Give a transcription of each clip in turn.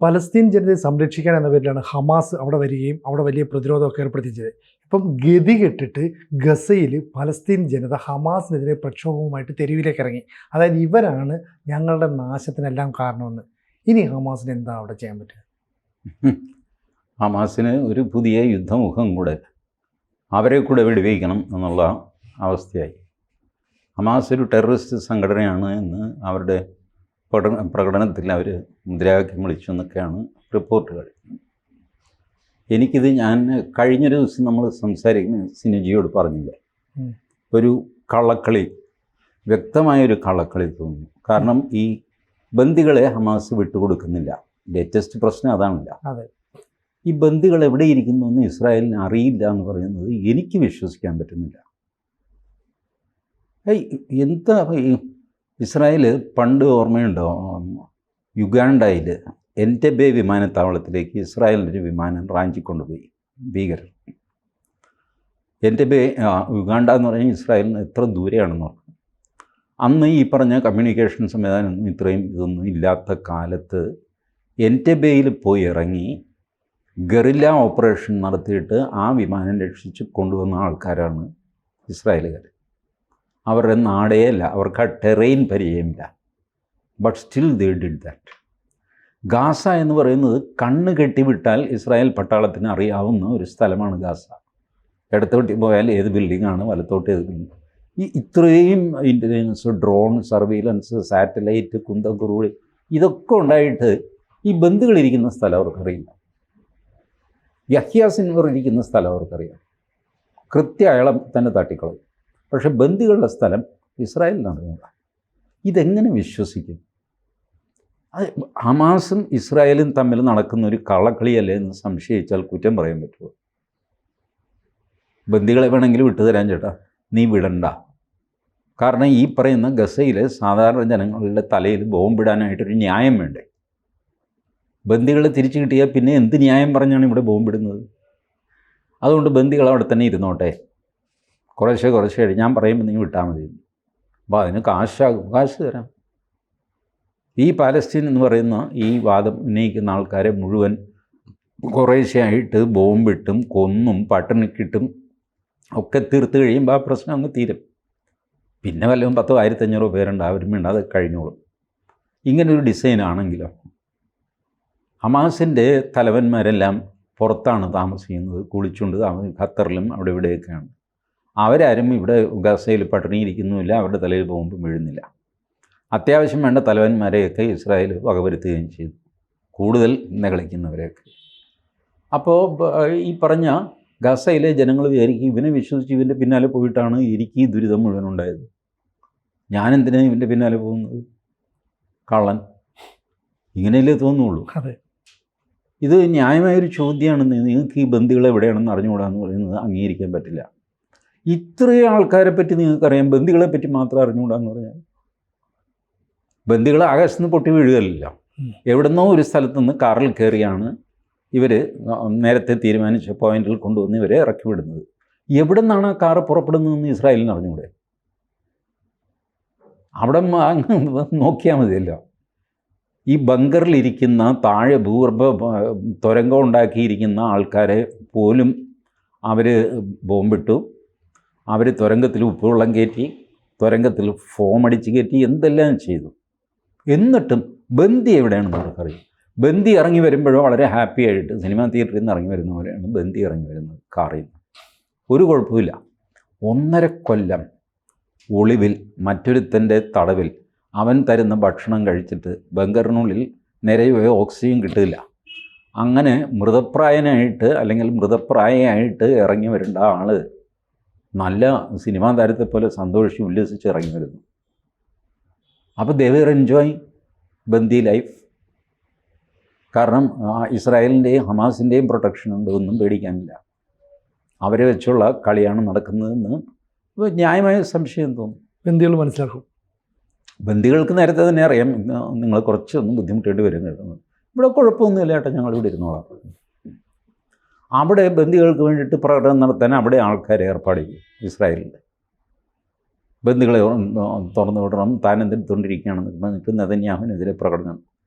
Palestine ജനതയെ സംരക്ഷിക്കാൻ എന്ന പേരിലാണ് ഹമാസ് അവിടെ വരികയും അവിടെ വലിയ പ്രതിരോധമൊക്കെ ഏർപ്പെടുത്തിച്ചത്. ഇപ്പം ഗതി കെട്ടിട്ട് ഗസയിൽ പലസ്തീൻ ജനത ഹമാസിനെതിരെ പ്രക്ഷോഭവുമായിട്ട് തെരുവിലേക്ക് ഇറങ്ങി. അതായത് ഇവരാണ് ഞങ്ങളുടെ നാശത്തിനെല്ലാം കാരണമെന്ന്. ഇനി ഹമാസിന് എന്താ അവിടെ ചെയ്യാൻ പറ്റുക? ഹമാസിന് ഒരു പുതിയ യുദ്ധമുഖം കൂടെ അവരെ കൂടെ വെടിവയ്ക്കണം എന്നുള്ള അവസ്ഥയായി. ഹമാസ് ഒരു ടെററിസ്റ്റ് സംഘടനയാണ് എന്ന് അവരുടെ പ്രകടനത്തിൽ അവർ മുദ്രാവാക്യം വിളിച്ചു എന്നൊക്കെയാണ് റിപ്പോർട്ടുകൾ. ഞാൻ കഴിഞ്ഞൊരു ദിവസം നമ്മൾ സംസാരിക്കുന്ന സിനുജിയോട് പറഞ്ഞില്ലേ, ഒരു കള്ളക്കളി, വ്യക്തമായൊരു കള്ളക്കളി തോന്നുന്നു. കാരണം ഈ ബന്ദികളെ ഹമാസ് വിട്ടുകൊടുക്കുന്നില്ല. ലേറ്റസ്റ്റ് പ്രശ്നം അതാണില്ല. ഈ ബന്ദികൾ എവിടെ ഇരിക്കുന്നു എന്ന് ഇസ്രായേലിന് അറിയില്ല എന്ന് പറയുന്നത് എനിക്ക് വിശ്വസിക്കാൻ പറ്റുന്നില്ല. എന്താ ഇസ്രായേൽ പണ്ട് ഓർമ്മയുണ്ടോ, യുഗാണ്ടയിൽ എൻറ്റെബെ വിമാനത്താവളത്തിലേക്ക് ഇസ്രായേലിൻ്റെ ഒരു വിമാനം റാഞ്ചിക്കൊണ്ടുപോയി ഭീകരർ. എൻറ്റെബെ യുഗാണ്ട എന്ന് പറഞ്ഞാൽ ഇസ്രായേലിന് എത്ര ദൂരെയാണെന്ന് ഓർക്കണം. അന്ന് ഈ പറഞ്ഞ കമ്മ്യൂണിക്കേഷൻ സംവിധാനമൊന്നും ഇത്രയും ഇതൊന്നും ഇല്ലാത്ത കാലത്ത് എൻറ്റെബെയിൽ പോയി ഇറങ്ങി ഗറില്ല ഓപ്പറേഷൻ നടത്തിയിട്ട് ആ വിമാനം രക്ഷിച്ച് കൊണ്ടുവന്ന ആൾക്കാരാണ് ഇസ്രായേലുകാർ. അവരുടെ നാടേ അല്ല, അവർക്ക് ആ ടെറൈൻ പരിചയമില്ല. But still they did that. Gaza എന്ന് പറയുന്നത് കണ്ണ് കെട്ടിവിട്ടാൽ ഇസ്രായേൽ പട്ടാളത്തിന് അറിയാവുന്ന ഒരു സ്ഥലമാണ് ഗാസ. ഇടത്തോട്ട് പോയാൽ ഏത് ബിൽഡിങ്ങാണ്, വലത്തോട്ട് ഏത് ബിൽഡിങ്. ഇത്രയും ഇൻ്റലിജൻസ്, ഡ്രോൺ സർവീലൻസ്, സാറ്റലൈറ്റ്, കുന്തക്കുറുളി ഇതൊക്കെ ഉണ്ടായിട്ട് ഈ ബന്ധുക്കളിരിക്കുന്ന സ്ഥലം അവർക്കറിയില്ല. യഹ്യ സിൻവർ ഇരിക്കുന്ന സ്ഥലം അവർക്കറിയാം. കൃത്യം അയാളെ തന്നെ തട്ടിക്കളയും. പക്ഷെ ബന്ദികളുടെ സ്ഥലം ഇസ്രായേലിനറിയില്ല. ഇതെങ്ങനെ വിശ്വസിക്കും? അത് ഹമാസും ഇസ്രായേലും തമ്മിൽ നടക്കുന്ന ഒരു കള്ളക്കളിയല്ലേ എന്ന് സംശയിച്ചാൽ കുറ്റം പറയാൻ പറ്റുമോ? ബന്ദികളെ വേണമെങ്കിൽ വിട്ടുതരാൻ ചേട്ടാ, നീ വിടണ്ട. കാരണം ഈ പറയുന്ന ഗസയിലെ സാധാരണ ജനങ്ങളുടെ തലയിൽ ബോംബിടാനായിട്ടൊരു ന്യായം വേണ്ടേ? ബന്ദികളെ തിരിച്ചു കിട്ടിയാൽ പിന്നെ എന്ത് ന്യായം പറഞ്ഞാണ് ഇവിടെ ബോംബിടുന്നത്? അതുകൊണ്ട് ബന്ദികൾ അവിടെ തന്നെ ഇരുന്നോട്ടെ, കുറേശ്ശെ ഞാൻ പറയുമ്പോൾ നീ വിട്ടാൽ മതി. അപ്പോൾ അതിന് കാശ് തരാം. ഈ പാലസ്തീൻ എന്ന് പറയുന്ന ഈ വാദം ഉന്നയിക്കുന്ന ആൾക്കാരെ മുഴുവൻ കുറേശ്ശെയായിട്ട് ബോംബിട്ടും കൊന്നും പട്ടിണിക്കിട്ടും ഒക്കെ തീർത്ത് കഴിയുമ്പോൾ ആ പ്രശ്നം അങ്ങ് തീരും. പിന്നെ വല്ലതും 10,000-1500 പേരുണ്ട്, അവരും വേണ്ട, അത് കഴിഞ്ഞോളും. ഇങ്ങനൊരു ഡിസൈനാണെങ്കിലോ, ഹമാസിൻ്റെ തലവന്മാരെല്ലാം പുറത്താണ് താമസിക്കുന്നത്, കുളിച്ചുകൊണ്ട് ഖത്തറിലും അവിടെ ഇവിടെയൊക്കെയാണ്. അവരാരും ഇവിടെ ഗസയിൽ പട്ടിണിയിരിക്കുന്നുമില്ല, അവരുടെ തലയിൽ ബോംബ് വീഴുന്നില്ല. അത്യാവശ്യം വേണ്ട തലവന്മാരെയൊക്കെ ഇസ്രായേൽ വകവരുത്തുകയും ചെയ്തു, കൂടുതൽ നിഗളിക്കുന്നവരെയൊക്കെ. അപ്പോൾ ഈ പറഞ്ഞ ഗസയിലെ ജനങ്ങൾ വിചാരിക്കും ഇവനെ വിശ്വസിച്ച് ഇവൻ്റെ പിന്നാലെ പോയിട്ടാണ് എനിക്ക് ഈ ദുരിതം മുഴുവൻ ഉണ്ടായത്. ഞാനെന്തിനാണ് ഇവൻ്റെ പിന്നാലെ പോകുന്നത്? കള്ളൻ. ഇങ്ങനെയല്ലേ തോന്നുള്ളൂ. ഇത് ന്യായമായൊരു ചോദ്യമാണ്. നിങ്ങൾക്ക് ഈ ബന്ദികൾ എവിടെയാണെന്ന് അറിഞ്ഞുകൂടാന്ന് പറയുന്നത് അംഗീകരിക്കാൻ പറ്റില്ല. ഇത്രയും ആൾക്കാരെ പറ്റി നിങ്ങൾക്കറിയാം, ബന്ദികളെ പറ്റി മാത്രം അറിഞ്ഞുകൂടാന്ന് പറഞ്ഞാൽ ബന്ദികൾ ആകാശത്ത് നിന്ന് പൊട്ടി വീഴുകയല്ല. എവിടുന്നോ ഒരു സ്ഥലത്തു നിന്ന് കാറിൽ കയറിയാണ് ഇവർ നേരത്തെ തീരുമാനിച്ച പോയിന്റിൽ കൊണ്ടുവന്ന് ഇവരെ ഇറക്കി വിടുന്നത്. എവിടെ നിന്നാണ് ആ കാറ് പുറപ്പെടുന്നതെന്ന് ഇസ്രായേലിന് അറിഞ്ഞുകൂടെ? അവിടെ നോക്കിയാൽ മതിയല്ലോ. ഈ ബങ്കറിലിരിക്കുന്ന താഴെ ഭൂഗർഭ തുരങ്കം ഉണ്ടാക്കിയിരിക്കുന്ന ആൾക്കാരെ പോലും അവർ ബോംബിട്ടു, അവർ തുരങ്കത്തിൽ ഉപ്പുവെള്ളം കയറ്റി, തുരങ്കത്തിൽ ഫോം അടിച്ച് കയറ്റി, എന്തെല്ലാം ചെയ്തു. എന്നിട്ടും ബന്ദി എവിടെയാണെന്ന് അവർക്കറിയാം. ബന്ദി ഇറങ്ങി വരുമ്പോഴോ വളരെ ഹാപ്പി ആയിട്ട് സിനിമാ തിയേറ്ററിൽ നിന്ന് ഇറങ്ങി വരുന്ന പോലെയാണ് ബന്ദി ഇറങ്ങി വരുന്നത് കാറിൽ നിന്ന്. ഒരു കുഴപ്പമില്ല. 1.5 കൊല്ലം ഒളിവിൽ മറ്റൊരുത്തൻ്റെ തടവിൽ അവൻ തരുന്ന ഭക്ഷണം കഴിച്ചിട്ട് ബങ്കറിനുള്ളിൽ നിറയെ ഓക്സിജൻ കിട്ടില്ല. അങ്ങനെ മൃതപ്രായനായിട്ട് അല്ലെങ്കിൽ മൃതപ്രായമായിട്ട് ഇറങ്ങി വരേണ്ട ആൾ നല്ല സിനിമാ താരത്തെ പോലെ സന്തോഷിച്ച് ഉല്ലസിച്ച് ഇറങ്ങി വരുന്നു. അപ്പോൾ they will enjoy Bandi life. കാരണം ഇസ്രായേലിൻ്റെയും ഹമാസിൻ്റെയും പ്രൊട്ടക്ഷൻ ഉണ്ട്, ഒന്നും പേടിക്കാനില്ല. അവരെ വെച്ചുള്ള കളിയാണ് നടക്കുന്നതെന്ന് ന്യായമായ സംശയം തോന്നും. ബന്ദികൾ മനസ്സിലാക്കും. ബന്ദികൾക്ക് നേരത്തെ തന്നെ അറിയാം നിങ്ങൾ കുറച്ചൊന്നും ബുദ്ധിമുട്ടേണ്ടി വരും കേട്ടോ, ഇവിടെ കുഴപ്പമൊന്നുമില്ല ഏട്ടാ, ഞങ്ങളിവിടെ ഇരുന്നോളാം. അവിടെ ബന്ദികൾക്ക് വേണ്ടിയിട്ട് പ്രകടനം നടത്താൻ അവിടെ ആൾക്കാരെ ഏർപ്പാട് ചെയ്യും ഇസ്രായേലിൽ. ബന്ദികളെ തുറന്നു വിടണം, താൻ എന്തെടുത്തുകൊണ്ടിരിക്കുകയാണെന്ന് പറഞ്ഞിട്ട് നെതന്യാഹുവിനെതിരെ പ്രകടനം.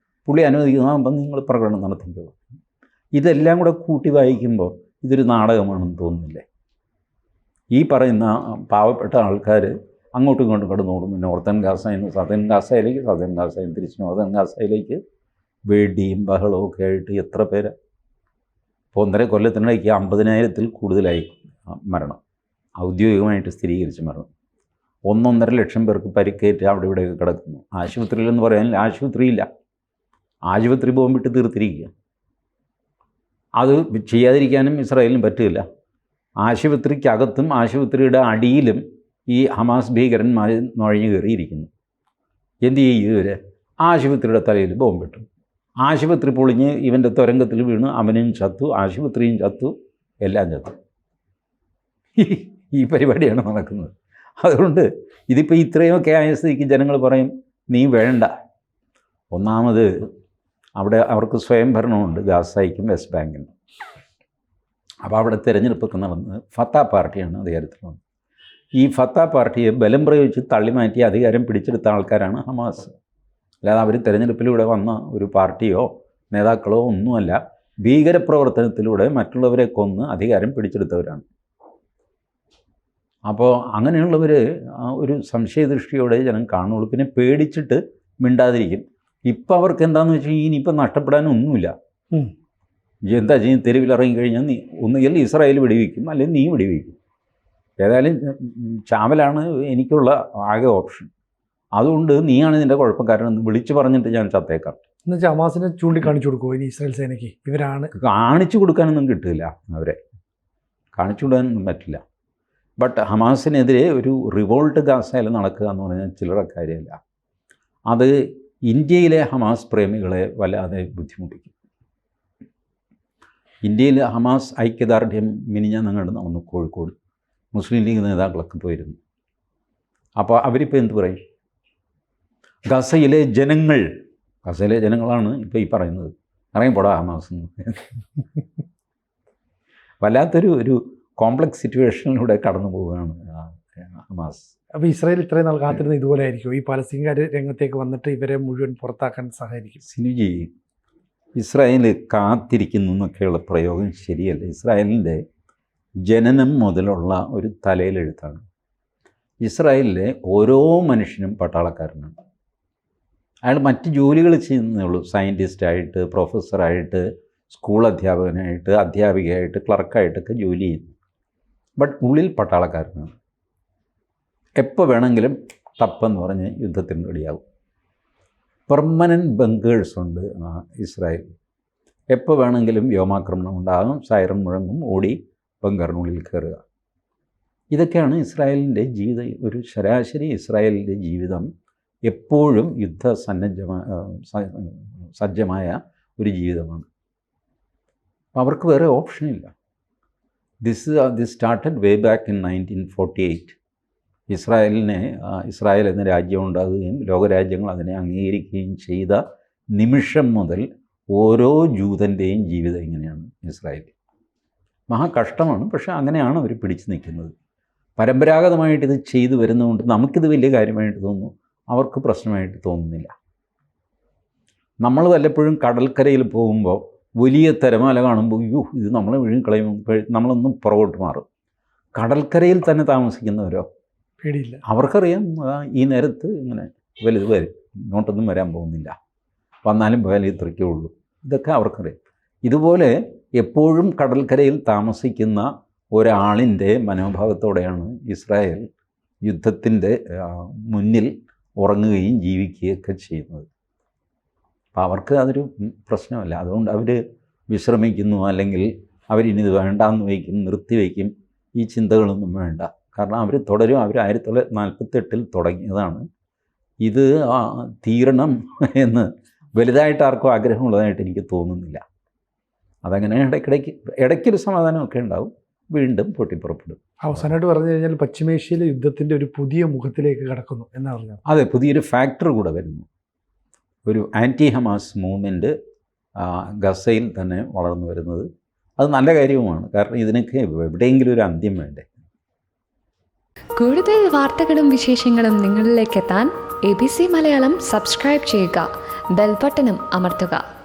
പുള്ളി അനുവദിക്കുന്നതാകുമ്പം നിങ്ങൾ പ്രകടനം നടത്തിക്കോ. ഇതെല്ലാം കൂടെ കൂട്ടി വായിക്കുമ്പോൾ ഇതൊരു നാടകമാണെന്ന് തോന്നുന്നില്ലേ? ഈ പറയുന്ന പാവപ്പെട്ട ആൾക്കാർ അങ്ങോട്ടും ഇങ്ങോട്ടും കിടന്നോടുന്നു. നോർത്തേൺ ഗാസയിൽ നിന്ന് സദേൺ ഗാസയിലേക്ക്, സദേൺ ഗാസയിൽ നിന്ന് തിരിച്ച് നോർത്തേൺ ഗാസയിലേക്ക് വെടിയും ബഹളവും ഒക്കെ ആയിട്ട് എത്ര പേര്. ഇപ്പോൾ 1.5 കൊല്ലത്തിനിടയ്ക്ക് 50,000-ൽ കൂടുതലായി മരണം, ഔദ്യോഗികമായിട്ട് സ്ഥിരീകരിച്ച മരണം. 1-1.5 ലക്ഷം പേർക്ക് പരിക്കേറ്റ് അവിടെ ഇവിടെയൊക്കെ കിടക്കുന്നു. ആശുപത്രിയിലെന്ന് പറയാനില്ല, ആശുപത്രിയില്ല, ആശുപത്രി ബോംബിട്ട് തീർത്തിരിക്കുക. അത് ചെയ്യാതിരിക്കാനും ഇസ്രായേലിനും പറ്റില്ല. ആശുപത്രിക്കകത്തും ആശുപത്രിയുടെ അടിയിലും ഈ ഹമാസ് ഭീകരന്മാർ നുഴഞ്ഞു കയറിയിരിക്കുന്നു. എന്ത് ചെയ്യും ഇവർ? ആശുപത്രിയുടെ തലയിൽ ബോംബിട്ടു, ആശുപത്രി പൊളിഞ്ഞ് ഇവൻ്റെ തുരങ്കത്തിൽ വീണ് അവനും ചത്തു, ആശുപത്രിയും ചത്തു, എല്ലാം ചത്തു. ഈ പരിപാടിയാണ് നടക്കുന്നത്. അതുകൊണ്ട് ഇതിപ്പോൾ ഇത്രയുമൊക്കെ ആയ സ്ഥിതിക്ക് ജനങ്ങൾ പറയും നീ വേണ്ട. ഒന്നാമത് അവിടെ അവർക്ക് സ്വയംഭരണമുണ്ട്, ഗാസയ്ക്കും വെസ്റ്റ് ബാങ്കിനും. അപ്പോൾ അവിടെ തിരഞ്ഞെടുപ്പൊക്കെ നടന്ന് ഫത്താ പാർട്ടിയാണ് അധികാരത്തിൽ വന്നത്. ഈ ഫത്താ പാർട്ടിയെ ബലം പ്രയോഗിച്ച് തള്ളിമാറ്റി അധികാരം പിടിച്ചെടുത്ത ആൾക്കാരാണ് ഹമാസ്. അല്ലാതെ അവർ തിരഞ്ഞെടുപ്പിലൂടെ വന്ന ഒരു പാർട്ടിയോ നേതാക്കളോ ഒന്നുമല്ല, ഭീകരപ്രവർത്തനത്തിലൂടെ മറ്റുള്ളവരെ കൊന്ന് അധികാരം പിടിച്ചെടുത്തവരാണ്. അപ്പോൾ അങ്ങനെയുള്ളവർ ഒരു സംശയദൃഷ്ടിയോടെ ജനം കാണുള്ളൂ. പിന്നെ പേടിച്ചിട്ട് മിണ്ടാതിരിക്കും. ഇപ്പം അവർക്ക് എന്താണെന്ന് വെച്ചാൽ ഇനിയിപ്പം നഷ്ടപ്പെടാനൊന്നുമില്ല. എന്താ ചെയ്യും? തെരുവിലിറങ്ങി കഴിഞ്ഞാൽ നീ ഒന്നുകിൽ ഇസ്രായേൽ വെടിവെക്കും, അല്ലെങ്കിൽ നീ വെടിവെക്കും. ഏതായാലും ചാവലാണ് എനിക്കുള്ള ആകെ ഓപ്ഷൻ. അതുകൊണ്ട് നീയാണ് ഇതിൻ്റെ കുഴപ്പക്കാരനെന്ന് വിളിച്ചു പറഞ്ഞിട്ട് ഞാൻ ചത്തേക്കാം. എന്നുവെച്ചാൽ ഹമാസിനെ ചൂണ്ടിക്കാണിച്ചു കൊടുക്കുമോ ഇനി ഇസ്രായേൽ സേനയ്ക്ക്? ഇവരാണ് കാണിച്ചു കൊടുക്കാനൊന്നും കിട്ടില്ല, അവരെ കാണിച്ചു കൊടുക്കാനൊന്നും പറ്റില്ല. ബട്ട് ഹമാസിനെതിരെ ഒരു റിവോൾട്ട് ഗാസയിൽ നടക്കുക എന്ന് പറഞ്ഞാൽ ചില്ലറ കാര്യമല്ല. അത് ഇന്ത്യയിലെ ഹമാസ് പ്രേമികളെ വല്ലാതെ ബുദ്ധിമുട്ടിക്കും. ഇന്ത്യയിൽ ഹമാസ് ഐക്യദാർഢ്യം മിനിഞ്ഞാന്ന് നടന്നു കോഴിക്കോട്. മുസ്ലിം ലീഗ് നേതാക്കളൊക്കെ പോയിരുന്നു. അപ്പോൾ അവരിപ്പോൾ എന്ത് പറയും? ഗസയിലെ ജനങ്ങളാണ് ഇപ്പോൾ ഈ പറയുന്നത് ഇറങ്ങിപ്പോടാ ഹമാസ് എന്ന്. വല്ലാത്തൊരു കോംപ്ലക്സ് സിറ്റുവേഷനിലൂടെ കടന്നു പോവുകയാണ് ഹമാസ്. അപ്പോൾ ഇസ്രായേൽ ഇത്രയും നാൾ കാത്തിരുന്ന ഇതുപോലെ ആയിരിക്കും? ഈ പലസ്തീൻകാർ രംഗത്തേക്ക് വന്നിട്ട് ഇവരെ മുഴുവൻ പുറത്താക്കാൻ സഹായിക്കും? സിനുജി, ഇസ്രായേൽ കാത്തിരിക്കുന്നു എന്നൊക്കെയുള്ള പ്രയോഗം ശരിയല്ല. ഇസ്രായേലിൻ്റെ ജനനം മുതലുള്ള ഒരു തലയിലെഴുത്താണ്. ഇസ്രായേലിലെ ഓരോ മനുഷ്യനും പട്ടാളക്കാരനാണ്. അയാൾ മറ്റ് ജോലികൾ ചെയ്യുന്നേ ഉള്ളൂ. സയൻറ്റിസ്റ്റായിട്ട്, പ്രൊഫസറായിട്ട്, സ്കൂൾ അധ്യാപകനായിട്ട്, അധ്യാപികയായിട്ട്, ക്ലർക്കായിട്ടൊക്കെ ജോലി ചെയ്യുന്നു. ബട്ട് ഉള്ളിൽ പട്ടാളക്കാരനാണ്. എപ്പോൾ വേണമെങ്കിലും തപ്പെന്ന് പറഞ്ഞ് യുദ്ധത്തിന് റെഡിയാകും. പെർമനൻറ്റ് ബങ്കേഴ്സ് ഉണ്ട് ഇസ്രായേൽ. എപ്പോൾ വേണമെങ്കിലും വ്യോമാക്രമണം ഉണ്ടാകും, സൈറൺ മുഴങ്ങും, ഓടി ബങ്കറിനുള്ളിൽ കയറുക. ഇതൊക്കെയാണ് ഇസ്രായേലിൻ്റെ ജീവിതം. ഒരു ശരാശരി ഇസ്രായേലിൻ്റെ ജീവിതം എപ്പോഴും സജ്ജമായ ഒരു ജീവിതമാണ്. അവർക്ക് വേറെ ഓപ്ഷനില്ല. This started way back in 1948. Israel എന്ന രാജ്യം ഉണ്ടാകുകയും ലോകരാജ്യങ്ങൾ അതിനെ അംഗീകരിക്കുകയും ചെയ്ത നിമിഷം മുതൽ ഓരോ ജൂതൻ്റെയും ജീവിതം ഇങ്ങനെയാണ് ഇസ്രായേലിൽ. മഹാ കഷ്ടമാണ്. പക്ഷേ അങ്ങനെയാണ് അവർ പിടിച്ചു നിൽക്കുന്നത്. പരമ്പരാഗതമായിട്ട് ഇത് ചെയ്തു വരുന്നതുകൊണ്ട് നമുക്കിത് വലിയ കാര്യമായിട്ട് തോന്നുന്നു, അവർക്ക് പ്രശ്നമായിട്ട് തോന്നുന്നില്ല. നമ്മൾ വല്ലപ്പോഴും കടൽക്കരയിൽ പോകുമ്പോൾ വലിയ തിരമാല കാണുമ്പോൾ അയ്യോ ഇത് നമ്മളെ വിഴുങ്ങിക്കളയുമ്പോൾ നമ്മളൊന്നും പുറകോട്ട് മാറും. കടൽക്കരയിൽ തന്നെ താമസിക്കുന്നവരോ പേടിയില്ല. അവർക്കറിയാം ഈ നേരത്ത് ഇങ്ങനെ വലുത് വരും, ഇങ്ങോട്ടൊന്നും വരാൻ പോകുന്നില്ല, വന്നാലും പോയാലും ഇത്രയ്ക്കേ ഉള്ളൂ. ഇതൊക്കെ അവർക്കറിയാം. ഇതുപോലെ എപ്പോഴും കടൽക്കരയിൽ താമസിക്കുന്ന ഒരാളിൻ്റെ മനോഭാവത്തോടെയാണ് ഇസ്രായേൽ യുദ്ധത്തിൻ്റെ മുന്നിൽ ഉറങ്ങുകയും ജീവിക്കുകയൊക്കെ ചെയ്യുന്നത്. അപ്പോൾ അവർക്ക് അതൊരു പ്രശ്നമല്ല. അതുകൊണ്ട് അവർ വിശ്രമിക്കുന്നു, അല്ലെങ്കിൽ അവരിനി ഇത് വേണ്ടാന്ന് വയ്ക്കും, നിർത്തിവയ്ക്കും, ഈ ചിന്തകളൊന്നും വേണ്ട. കാരണം അവർ തുടരും. അവർ 1948 തുടങ്ങിയതാണ്. ഇത് തീരണം എന്ന് വലുതായിട്ട് ആർക്കും ആഗ്രഹമുള്ളതായിട്ട് എനിക്ക് തോന്നുന്നില്ല. അതങ്ങനെ ഇടയ്ക്കൊരു സമാധാനമൊക്കെ ഉണ്ടാവും, വീണ്ടും പൊട്ടിപ്പുറപ്പെടും. അവസാനമായിട്ട് പറഞ്ഞു കഴിഞ്ഞാൽ പശ്ചിമേഷ്യയിലെ യുദ്ധത്തിൻ്റെ ഒരു പുതിയ മുഖത്തിലേക്ക് കടക്കുന്നു എന്നാണ് പറഞ്ഞത്. അതെ, പുതിയൊരു ഫാക്ടർ കൂടെ വരുന്നു. ഒരു ആൻറ്റി ഹമാസ് മൂവ്മെൻറ്റ് ഗസയിൽ തന്നെ വളർന്നു വരുന്നത് അത് നല്ല കാര്യവുമാണ്. കാരണം ഇതിനൊക്കെ എവിടെയെങ്കിലും ഒരു അന്ത്യം വേണ്ടേ. കൂടുതൽ വാർത്തകളും വിശേഷങ്ങളും നിങ്ങളിലേക്ക് എത്താൻ ABC മലയാളം സബ്സ്ക്രൈബ് ചെയ്യുക. ബെൽബട്ടനും അമർത്തുക.